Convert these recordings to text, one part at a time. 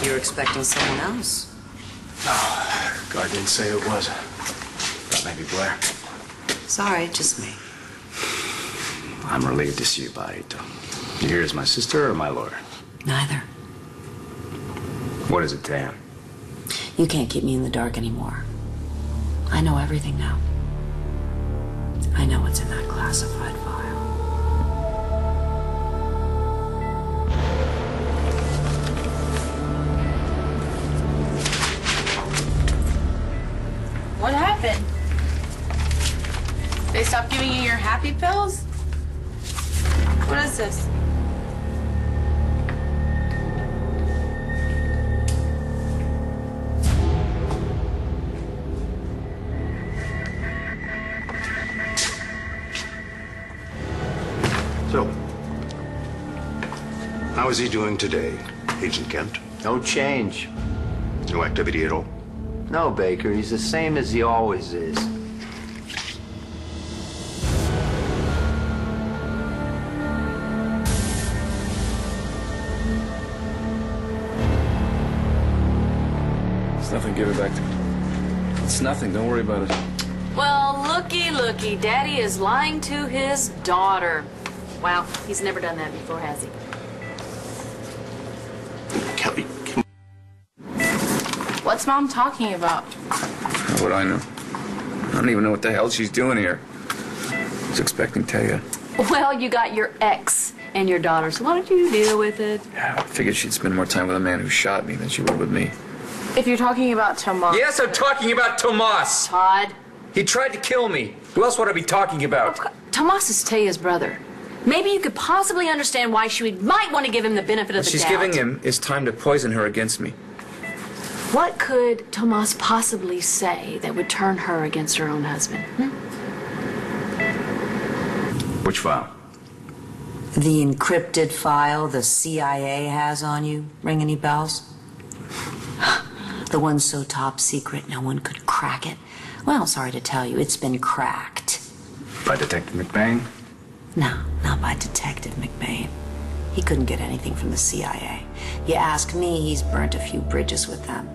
you were expecting someone else. No, guard didn't say it was. Thought maybe Blair. Sorry, just me. I'm relieved to see you, Barito. You here as my sister or my lawyer? Neither. What is it, Tam? You can't keep me in the dark anymore. I know everything now. I know what's in that classified file. What happened? They stopped giving you your happy pills? What is this? So, how is he doing today, Agent Kent? No change. No activity at all? No, Baker. He's the same as he always is. It's nothing. Give it back to me. It's nothing. Don't worry about it. Well, looky. Daddy is lying to his daughter. Wow, he's never done that before, has he? Kelly, come What's Mom talking about? How would I know? I don't even know what the hell she's doing here. I was expecting Taya. Well, you got your ex and your daughter, so why don't you deal with it? Yeah, I figured she'd spend more time with a man who shot me than she would with me. If you're talking about Tomas. Yes, I'm talking about Tomas. Todd. He tried to kill me. Who else would I be talking about? Tomas is Taya's brother. Maybe you could possibly understand why she might want to give him the benefit of the doubt. What she's giving him is time to poison her against me. What could Tomas possibly say that would turn her against her own husband? Which file? The encrypted file the CIA has on you, ring any bells? The one so top secret no one could crack it. Well, sorry to tell you, it's been cracked. By Detective McBain? No, not by Detective McBain. He couldn't get anything from the CIA. You ask me, he's burnt a few bridges with them.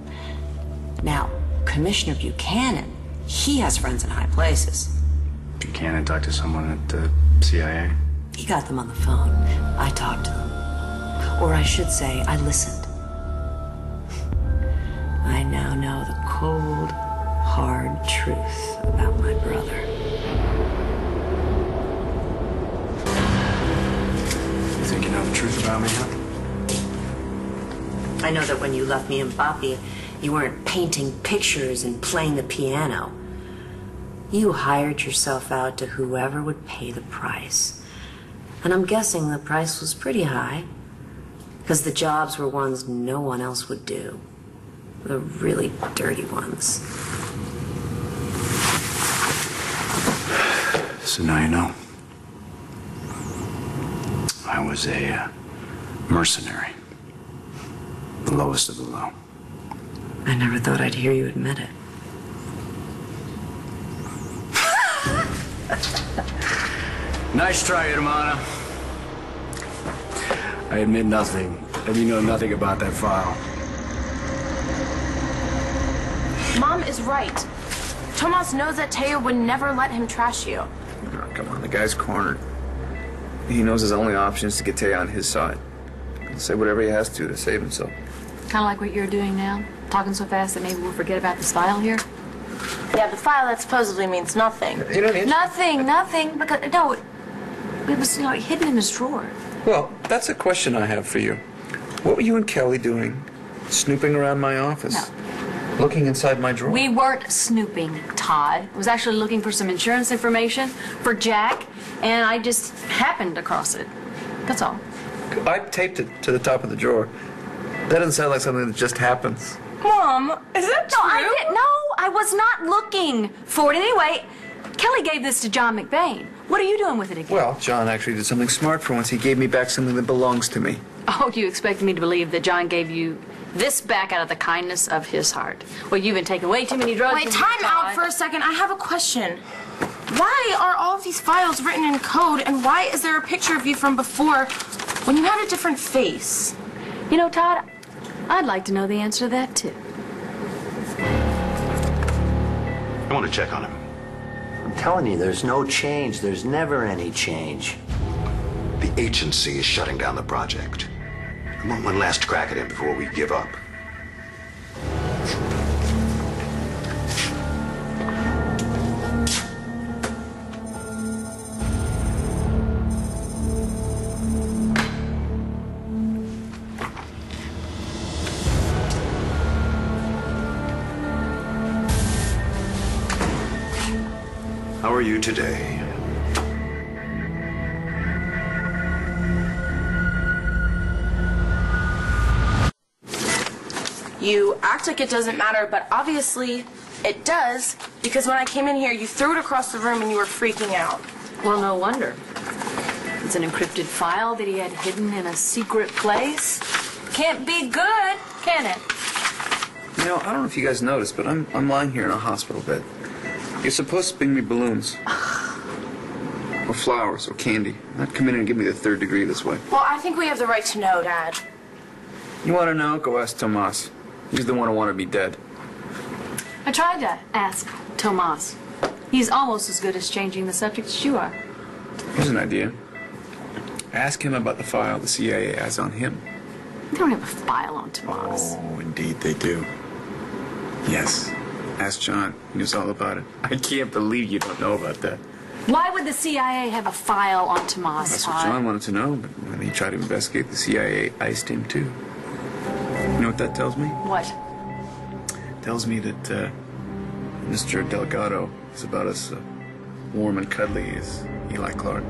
Now, Commissioner Buchanan, he has friends in high places. Buchanan talked to someone at the CIA? He got them on the phone. I talked to them. Or I should say, I listened. I now know the cold, hard truth about my brother. You think you know the truth about me, huh? I know that when you left me and Papi, you weren't painting pictures and playing the piano. You hired yourself out to whoever would pay the price. And I'm guessing the price was pretty high, because the jobs were ones no one else would do. The really dirty ones. So now you know. I was a mercenary. The lowest of the low. I never thought I'd hear you admit it. Nice try, hermana. I admit nothing. And you know nothing about that file. Mom is right. Tomas knows that Taya would never let him trash you. Oh, come on, the guy's cornered. He knows his only option is to get Taya on his side. He'll say whatever he has to save himself. Kind of like what you're doing now, talking so fast that maybe we'll forget about this file here. Yeah, the file that supposedly means nothing. You know what I mean? Nothing, because, no, it was, hidden in his drawer. Well, that's a question I have for you. What were you and Kelly doing? Snooping around my office? No. Looking inside my drawer? We weren't snooping, Todd. I was actually looking for some insurance information for Jack, and I just happened across it. That's all. I taped it to the top of the drawer. That doesn't sound like something that just happens. Mom, is that true? No, I was not looking for it. Anyway, Kelly gave this to John McBain. What are you doing with it again? Well, John actually did something smart for once. He gave me back something that belongs to me. Oh, you expect me to believe that John gave you this back out of the kindness of his heart? Well, you've been taking way too many drugs. Wait, time out for a second. I have a question. Why are all of these files written in code, and why is there a picture of you from before when you had a different face? You know, Todd, I'd like to know the answer to that, too. I want to check on him. I'm telling you, there's no change. There's never any change. The agency is shutting down the project. I want one last crack at him before we give up. How are you today? You act like it doesn't matter, but obviously it does, because when I came in here, you threw it across the room and you were freaking out. Well, no wonder. It's an encrypted file that he had hidden in a secret place. Can't be good, can it? You know, I don't know if you guys noticed, but I'm lying here in a hospital bed. You're supposed to bring me balloons. Or flowers, or candy. Not come in and give me the third degree this way. Well, I think we have the right to know, Dad. You want to know? Go ask Tomas. He's the one who wanted me dead. I tried to ask Tomas. He's almost as good as changing the subject as you are. Here's an idea. Ask him about the file the CIA has on him. They don't have a file on Tomas. Oh, indeed they do. Yes. Ask John. He knows all about it. I can't believe you don't know about that. Why would the CIA have a file on Tomas, That's Todd? what John wanted to know, but when he tried to investigate, the CIA iced him too. You know what that tells me? What? It tells me that Mr. Delgado is about as warm and cuddly as Eli Clark.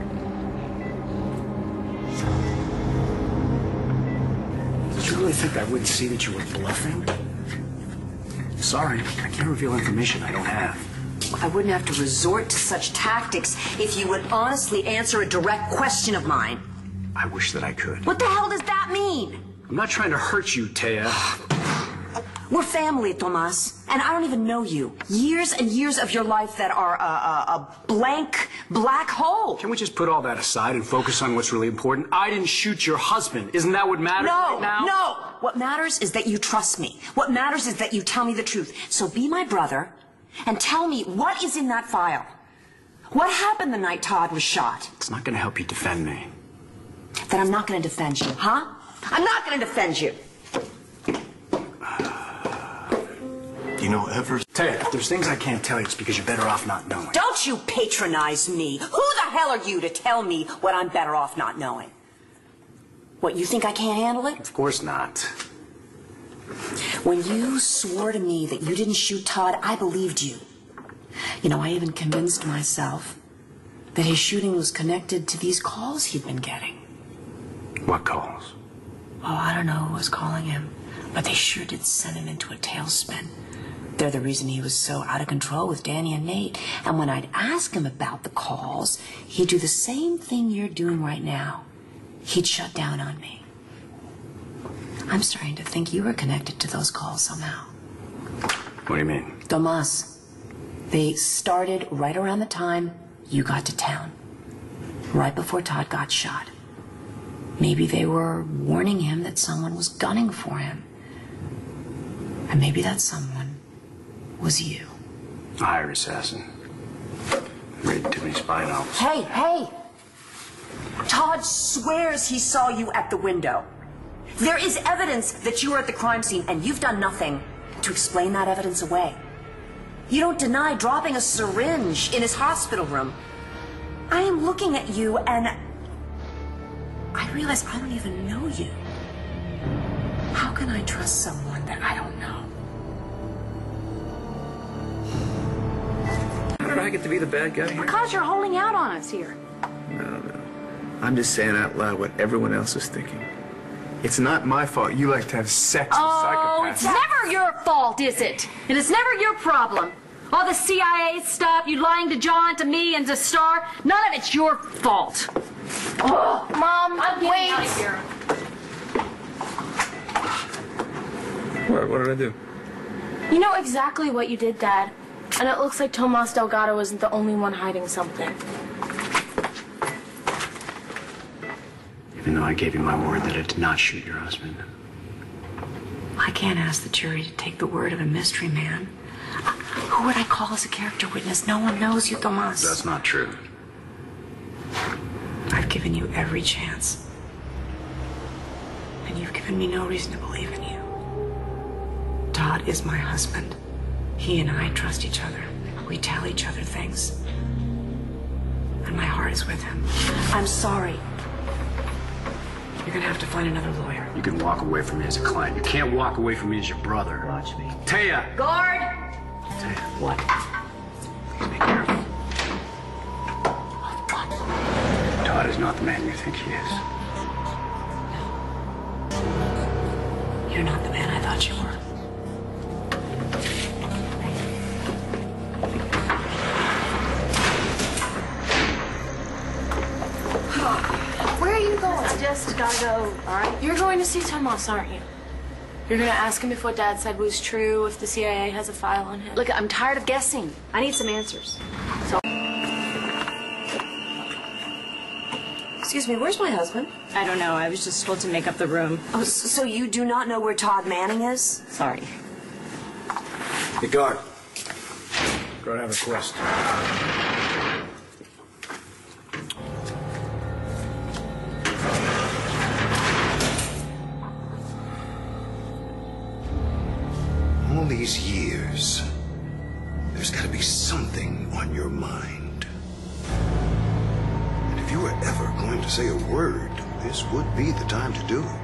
Did you really think I wouldn't see that you were bluffing? Sorry, I can't reveal information I don't have. I wouldn't have to resort to such tactics if you would honestly answer a direct question of mine. I wish that I could. What the hell does that mean? I'm not trying to hurt you, Taya. We're family, Tomas, and I don't even know you. Years and years of your life that are a blank black hole. Can we just put all that aside and focus on what's really important? I didn't shoot your husband. Isn't that what matters right now? No. What matters is that you trust me. What matters is that you tell me the truth. So be my brother and tell me what is in that file. What happened the night Todd was shot? It's not going to help you defend me. Then I'm not going to defend you, huh? I'm not going to defend you. You know, ever... Taya, if there's things I can't tell you, it's because you're better off not knowing. Don't you patronize me. Who the hell are you to tell me what I'm better off not knowing? What, you think I can't handle it? Of course not. When you swore to me that you didn't shoot Todd, I believed you. You know, I even convinced myself that his shooting was connected to these calls he'd been getting. What calls? Oh, I don't know who was calling him, but they sure did send him into a tailspin. They're the reason he was so out of control with Danny and Nate. And when I'd ask him about the calls, he'd do the same thing you're doing right now. He'd shut down on me. I'm starting to think you were connected to those calls somehow. What do you mean? Tomas, they started right around the time you got to town. Right before Todd got shot. Maybe they were warning him that someone was gunning for him. And maybe that someone was you. A hired assassin. Read too many spy novels. Hey! Todd swears he saw you at the window. There is evidence that you were at the crime scene, and you've done nothing to explain that evidence away. You don't deny dropping a syringe in his hospital room. I am looking at you, and I realize I don't even know you. How can I trust someone that I don't know? How did I get to be the bad guy here? Because you're holding out on us here. No. I'm just saying out loud what everyone else is thinking. It's not my fault you like to have sex with Oh, psychopaths. it's never your fault, is it? And it's never your problem. All the CIA stuff, you lying to John, to me, and to Star, none of it's your fault. Oh, Mom, wait. Out of here. What did I do? You know exactly what you did, Dad. And it looks like Tomas Delgado isn't the only one hiding something. Even though I gave you my word that I did not shoot your husband. I can't ask the jury to take the word of a mystery man. Who would I call as a character witness? No one knows you, Tomas. That's not true. I've given you every chance. And you've given me no reason to believe in you. Todd is my husband. He and I trust each other. We tell each other things. And my heart is with him. I'm sorry. You're gonna have to find another lawyer. You can walk away from me as a client. You can't walk away from me as your brother. Watch me. Taya! Guard! Taya, What? please be careful. Todd is not the man you think he is. You're not the man I thought you were. Where are you going? I just gotta go, all right? You're going to see Tomas, aren't you? You're gonna ask him if what Dad said was true, if the CIA has a file on him. Look, I'm tired of guessing. I need some answers. Excuse me, where's my husband? I don't know. I was just told to make up the room. Oh, so you do not know where Todd Manning is? Sorry. Hey, guard. Guard, I have a request. All these years, there's got to be something on your mind. And if you were ever going to say a word, this would be the time to do it.